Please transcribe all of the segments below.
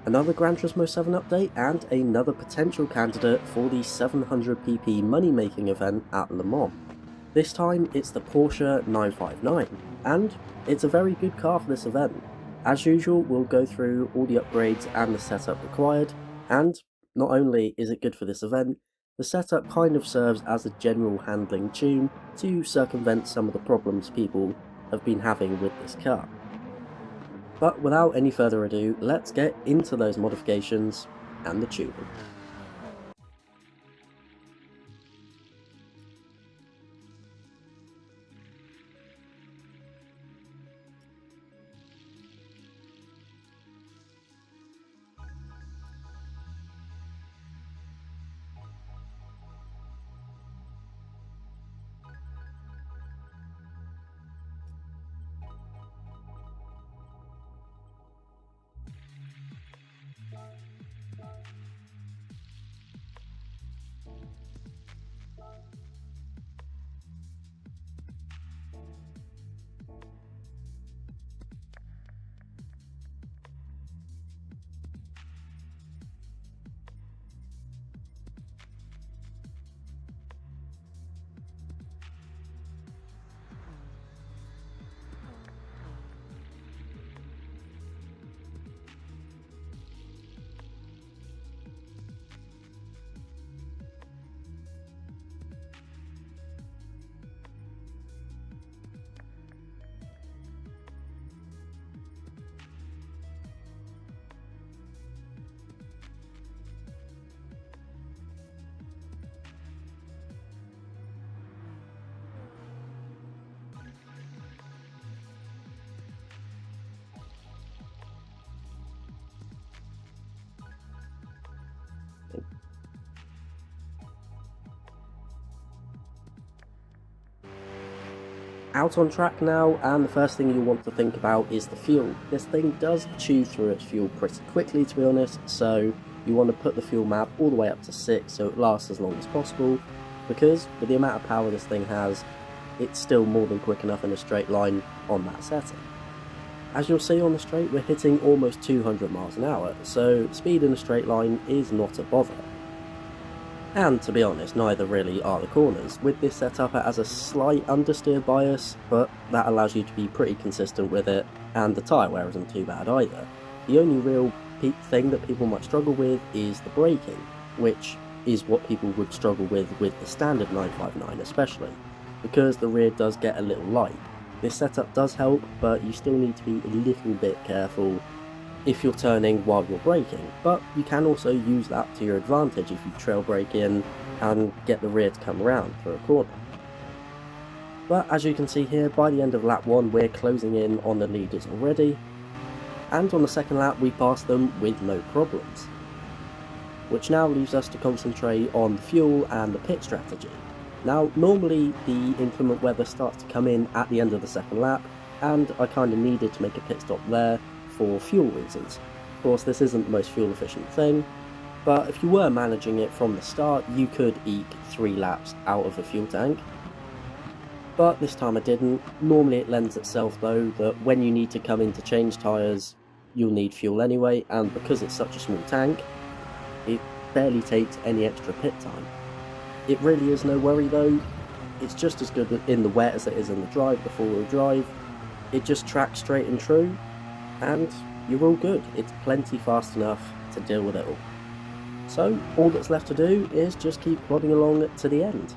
Another Gran Turismo 7 update and another potential candidate for the 700pp money-making event at Le Mans. This time it's the Porsche 959, and it's a very good car for this event. As usual, we'll go through all the upgrades and the setup required, and not only is it good for this event, the setup kind of serves as a general handling tune to circumvent some of the problems people have been having with this car. But without any further ado, let's get into those modifications and the tuning. Out on track now, and the first thing you want to think about is the fuel. This thing does chew through its fuel pretty quickly, to be honest, so you want to put the fuel map all the way up to 6 so it lasts as long as possible, because with the amount of power this thing has, it's still more than quick enough in a straight line on that setting. As you'll see on the straight, we're hitting almost 200 miles an hour, so speed in a straight line is not a bother. And to be honest, neither really are the corners. With this setup it has a slight understeer bias, but that allows you to be pretty consistent with it, and the tyre wear isn't too bad either. The only real thing that people might struggle with is the braking, which is what people would struggle with the standard 959 especially, because the rear does get a little light. This setup does help, but you still need to be a little bit careful if you're turning while you're braking, but you can also use that to your advantage if you trail brake in and get the rear to come around through a corner. But as you can see here, by the end of lap 1 we're closing in on the leaders already, and on the second lap we pass them with no problems. Which now leaves us to concentrate on the fuel and the pit strategy. Now normally the inclement weather starts to come in at the end of the second lap, and I kind of needed to make a pit stop there for fuel reasons. Of course this isn't the most fuel efficient thing, but if you were managing it from the start you could eke 3 laps out of a fuel tank. But this time I didn't. Normally it lends itself though that when you need to come in to change tyres you'll need fuel anyway, and because it's such a small tank it barely takes any extra pit time. It really is no worry though, it's just as good in the wet as it is in the dry, the 4-wheel drive. It just tracks straight and true, and you're all good. It's plenty fast enough to deal with it all. So all that's left to do is just keep plodding along to the end.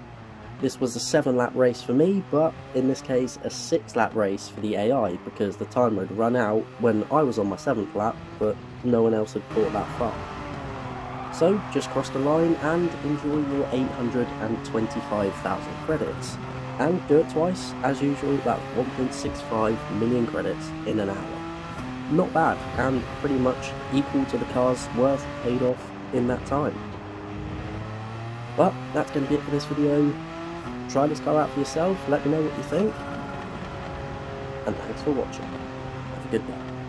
This was a 7-lap race for me, but in this case a 6-lap race for the AI, because the timer had run out when I was on my 7th lap, but no one else had caught that far. So just cross the line and enjoy your 825,000 credits. And do it twice, as usual. That's 1.65 million credits in an hour. Not bad, and pretty much equal to the car's worth paid off in that time. But that's going to be it for this video. Try this car out for yourself, let me know what you think, and thanks for watching. Have a good day.